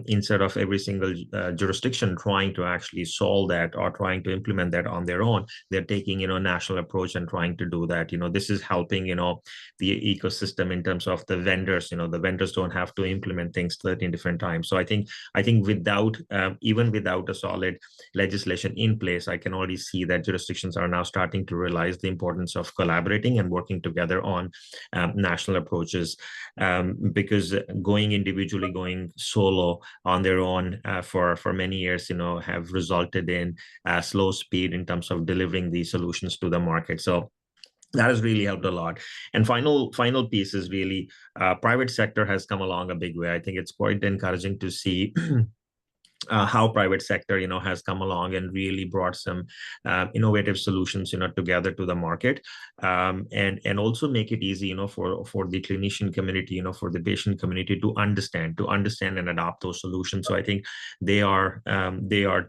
instead of every single jurisdiction trying to actually solve that or trying to implement that on their own, they're taking, a national approach and trying to do that. This is helping, the ecosystem in terms of the vendors. The vendors don't have to implement things 13 different times. So I think without, even without a solid legislation in place, I can already see that jurisdictions are now starting to realize the importance of collaborating and working together on national approaches, because going individually, going solo on their own for many years, have resulted in slow speed in terms of delivering these solutions to the market. So that has really helped a lot. And final piece is really private sector has come along a big way. I think it's quite encouraging to see how private sector, has come along and really brought some innovative solutions, together to the market, and also make it easy, for the clinician community, for the patient community to understand and adopt those solutions. So I think they are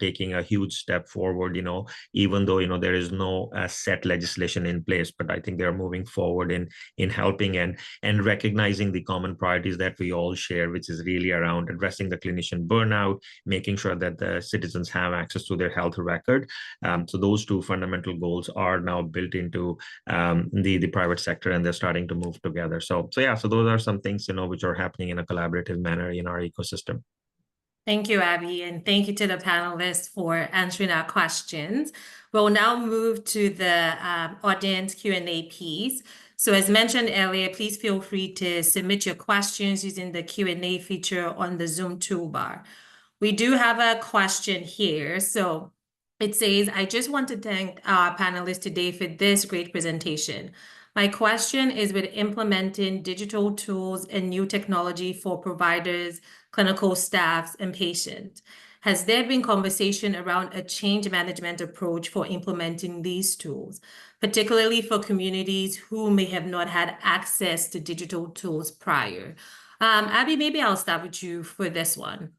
taking a huge step forward, even though, there is no set legislation in place, but I think they're moving forward in helping and recognizing the common priorities that we all share, which is really around addressing the clinician burnout, making sure that the citizens have access to their health record. So those two fundamental goals are now built into the private sector, and they're starting to move together. So those are some things, which are happening in a collaborative manner in our ecosystem. Thank you, Abby, and thank you to the panelists for answering our questions. We'll now move to the audience Q&A piece. So as mentioned earlier, please feel free to submit your questions using the Q&A feature on the Zoom toolbar. We do have a question here. So it says, I just want to thank our panelists today for this great presentation. My question is with implementing digital tools and new technology for providers, clinical staffs, and patients. Has there been conversation around a change management approach for implementing these tools, particularly for communities who may have not had access to digital tools prior? Abby, maybe I'll start with you for this one.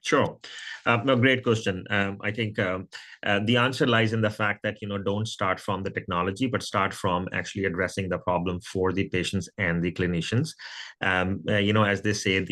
Sure. No, great question. I think the answer lies in the fact that, don't start from the technology, but start from actually addressing the problem for the patients and the clinicians. As they say,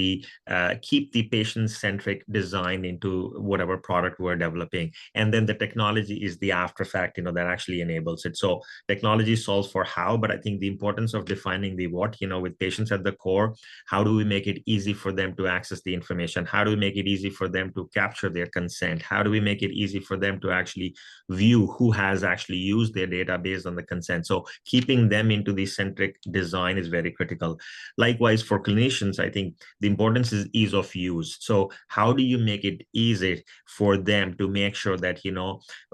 keep the patient-centric design into whatever product we're developing. And then the technology is the after fact, that actually enables it. So technology solves for how, but I think the importance of defining the what, with patients at the core, how do we make it easy for them to access the information? How do we make it easy for them to capture their consent? How do we make it easy for them to actually view who has actually used their data based on the consent? So keeping them into the centric design is very critical. Likewise, for clinicians, I think the importance is ease of use. So how do you make it easy for them to make sure that,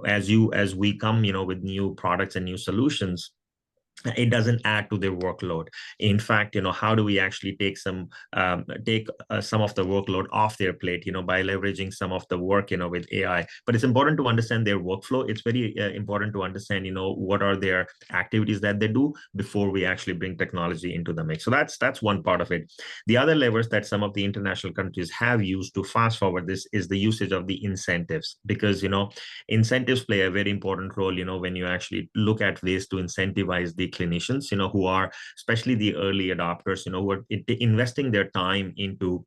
as we come, with new products and new solutions, it doesn't add to their workload. In fact, how do we actually take some of the workload off their plate, by leveraging some of the work, with AI. But it's important to understand their workflow. It's very important to understand, what are their activities that they do before we actually bring technology into the mix. So that's one part of it. The other levers that some of the international countries have used to fast forward this is the usage of the incentives, because incentives play a very important role, when you actually look at ways to incentivize the clinicians, who are especially the early adopters, who are investing their time into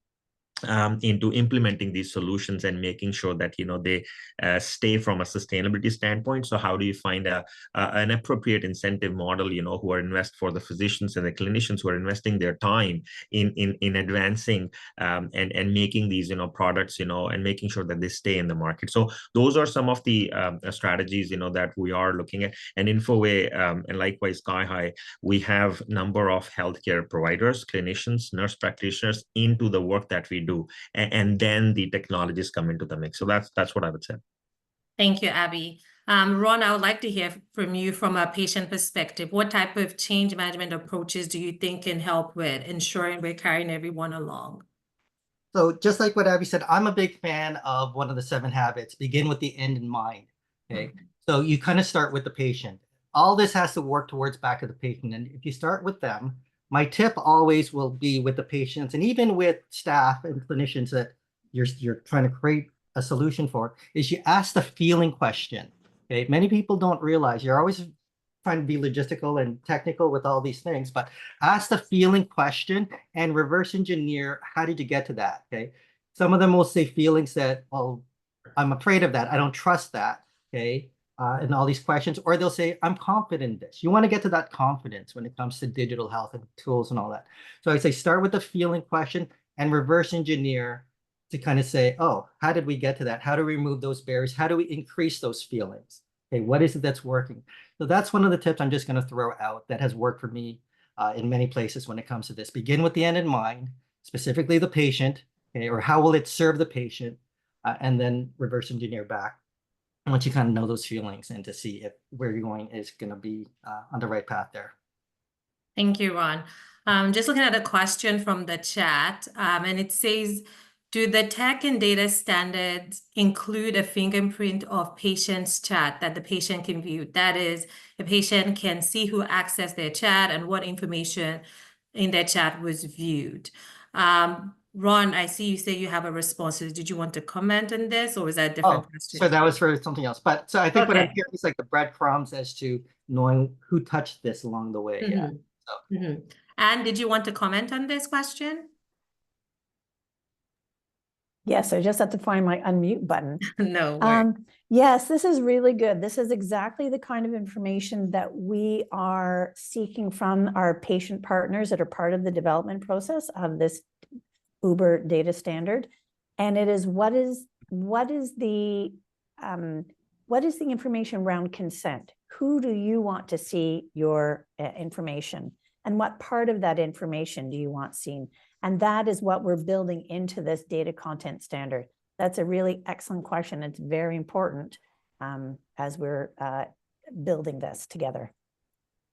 implementing these solutions and making sure that they stay from a sustainability standpoint. So how do you find an appropriate incentive model, who are invest for the physicians and the clinicians who are investing their time in advancing and making these products, and making sure that they stay in the market. So those are some of the strategies that we are looking at. And Infoway and likewise SkyHigh, we have number of healthcare providers, clinicians, nurse practitioners into the work that we do. And then the technologies come into the mix. So that's what I would say. Thank you, Abby. Ron, I would like to hear from you from a patient perspective. What type of change management approaches do you think can help with ensuring we're carrying everyone along? So just like what Abby said, I'm a big fan of one of the 7 habits, begin with the end in mind. Okay. So you kind of start with the patient. All this has to work towards back of the patient. And if you start with them, my tip always will be with the patients and even with staff and clinicians that you're trying to create a solution for, is you ask the feeling question. Okay. Many people don't realize you're always trying to be logistical and technical with all these things, but ask the feeling question and reverse engineer, how did you get to that? Okay. Some of them will say feelings that, well, I'm afraid of that. I don't trust that. Okay. And all these questions, or they'll say, I'm confident in this. You want to get to that confidence when it comes to digital health and tools and all that. So I say, start with the feeling question and reverse engineer to kind of say, oh, how did we get to that? How do we remove those barriers? How do we increase those feelings? Okay, what is it that's working? So that's one of the tips I'm just going to throw out that has worked for me in many places when it comes to this. Begin with the end in mind, specifically the patient, okay, or how will it serve the patient, and then reverse engineer back once you kind of know those feelings and to see if where you're going is going to be on the right path there. Thank you, Ron. Just looking at a question from the chat, and it says, do the tech and data standards include a fingerprint of patient's chat that the patient can view? That is, the patient can see who accessed their chat and what information in their chat was viewed. Ron, I see you say you have a response. Did you want to comment on this, or was that a different question? So that was for something else. But so I think what I'm hearing is like the breadcrumbs as to knowing who touched this along the way. Yeah. So. And did you want to comment on this question? Yes, I just have to find my unmute button. No worries. Yes, this is really good. This is exactly the kind of information that we are seeking from our patient partners that are part of the development process of this Uber data standard. And it is what is the information around consent? Who do you want to see your information? And what part of that information do you want seen? And that is what we're building into this data content standard. That's a really excellent question. It's very important as we're building this together.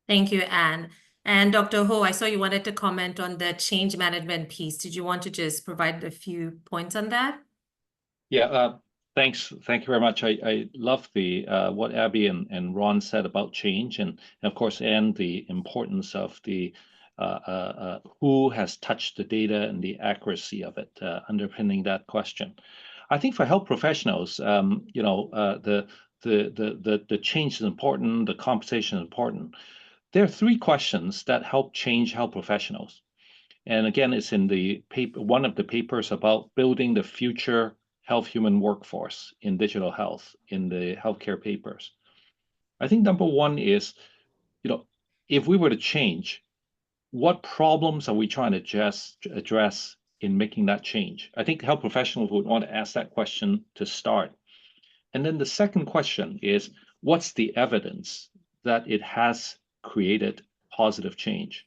Thank you, Anne. And Dr. Ho, I saw you wanted to comment on the change management piece. Did you want to just provide a few points on that? Yeah, thanks. Thank you very much. I love the what Abby and Ron said about change, and of course, and the importance of the who has touched the data and the accuracy of it underpinning that question. I think for health professionals, the change is important, the compensation is important. There are 3 questions that help change health professionals. And again, it's in the paper, one of the papers about building the future health human workforce in digital health in the healthcare papers. I think number 1 is, if we were to change, what problems are we trying to address in making that change? I think health professionals would want to ask that question to start. And then the second question is, what's the evidence that it has created positive change?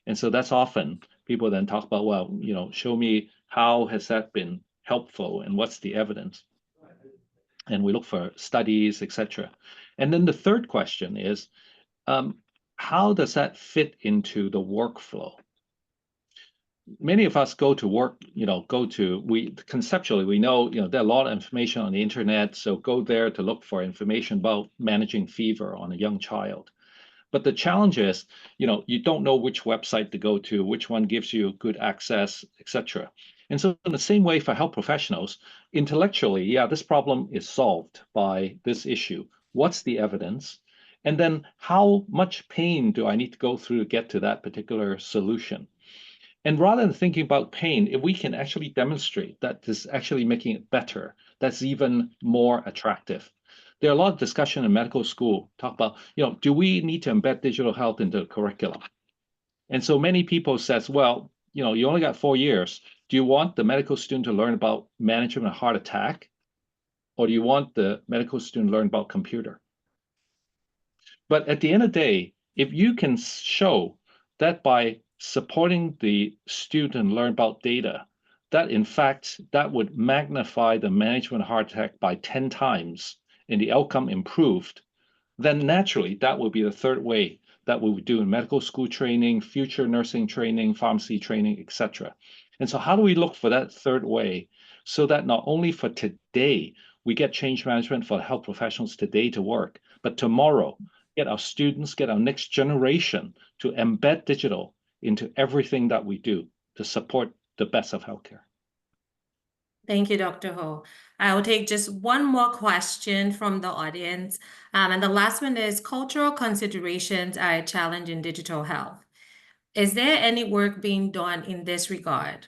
And so that's often people then talk about, well, show me how has that been helpful and what's the evidence? And we look for studies, etc. And then the third question is, how does that fit into the workflow? Many of us go to work, conceptually, we know, there are a lot of information on the internet, so go there to look for information about managing fever on a young child. But the challenge is, you don't know which website to go to, which one gives you good access, etc. And so in the same way for health professionals, intellectually, yeah, this problem is solved by this issue. What's the evidence? And then how much pain do I need to go through to get to that particular solution? And rather than thinking about pain, if we can actually demonstrate that this is actually making it better, that's even more attractive. There are a lot of discussion in medical school talk about, do we need to embed digital health into the curriculum? And so many people says, well, you only got 4 years. Do you want the medical student to learn about management of heart attack? Or do you want the medical student to learn about computer? But at the end of the day, if you can show that by supporting the student learn about data, that in fact, that would magnify the management of heart attack by 10 times and the outcome improved, then naturally that would be the third way that we would do in medical school training, future nursing training, pharmacy training, etc. And so how do we look for that third way so that not only for today, we get change management for health professionals today to work, but tomorrow, get our students, get our next generation to embed digital into everything that we do to support the best of healthcare. Thank you, Dr. Ho. I will take just one more question from the audience. And the last one is, cultural considerations are a challenge in digital health. Is there any work being done in this regard?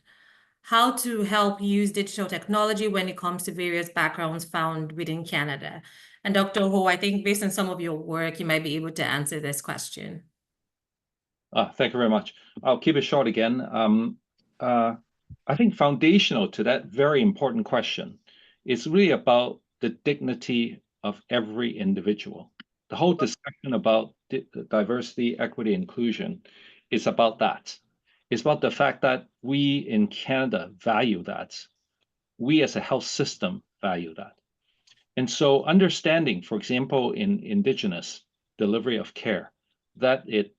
How to help use digital technology when it comes to various backgrounds found within Canada? And Dr. Ho, I think based on some of your work, you might be able to answer this question. Thank you very much. I'll keep it short again. I think foundational to that very important question is really about the dignity of every individual. The whole discussion about diversity, equity, inclusion is about that. It's about the fact that we in Canada value that. We as a health system value that. And so understanding, for example, in Indigenous delivery of care, that it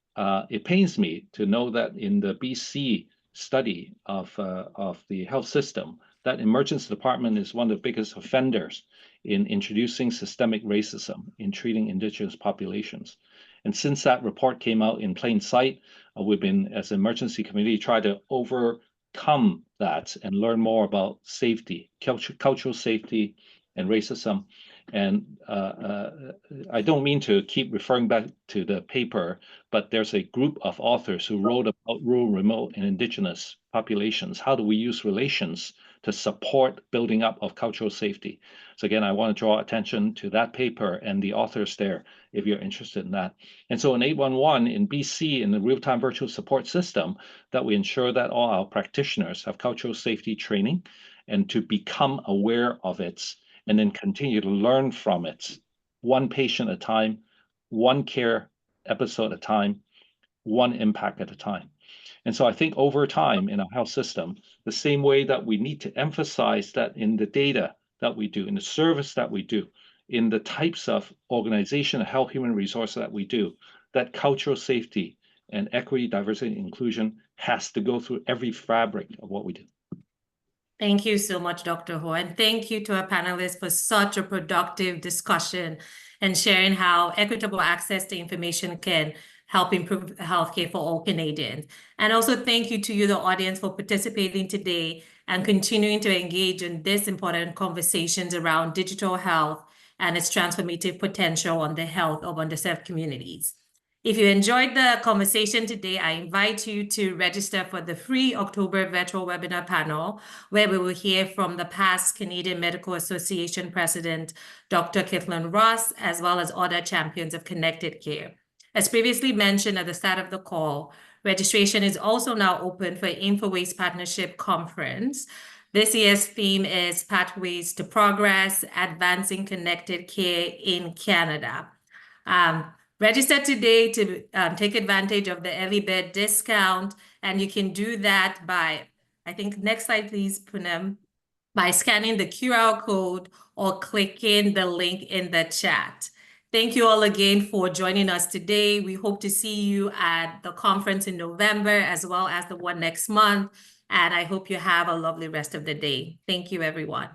pains me to know that in the BC study of the health system, that emergency department is one of the biggest offenders in introducing systemic racism in treating Indigenous populations. And since that report came out in plain sight, we've been, as an emergency committee, try to overcome that and learn more about safety, cultural safety, and racism. And I don't mean to keep referring back to the paper, but there's a group of authors who wrote about rural, remote, and Indigenous populations. How do we use relations to support building up of cultural safety? So again, I want to draw attention to that paper and the authors there, if you're interested in that. And so in 811 in BC, in the real-time virtual support system, that we ensure that all our practitioners have cultural safety training and to become aware of it, and then continue to learn from it, one patient at a time, one care episode at a time, one impact at a time. And so I think over time in our health system, the same way that we need to emphasize that in the data that we do, in the service that we do, in the types of organization, health, human resources that we do, that cultural safety and equity, diversity, and inclusion has to go through every fabric of what we do. Thank you so much, Dr. Ho, and thank you to our panelists for such a productive discussion and sharing how equitable access to information can help improve healthcare for all Canadians. And also thank you to you, the audience, for participating today and continuing to engage in this important conversations around digital health and its transformative potential on the health of underserved communities. If you enjoyed the conversation today, I invite you to register for the free October virtual webinar panel, where we will hear from the past Canadian Medical Association President, Dr. Kathleen Ross, as well as other champions of connected care. As previously mentioned at the start of the call, registration is also now open for InfoWays Partnership Conference. This year's theme is Pathways to Progress, Advancing Connected Care in Canada. Register today to take advantage of the early bird discount, and you can do that by, I think, next slide, please, Poonam, by scanning the QR code or clicking the link in the chat. Thank you all again for joining us today. We hope to see you at the conference in November as well as the one next month. And I hope you have a lovely rest of the day. Thank you, everyone.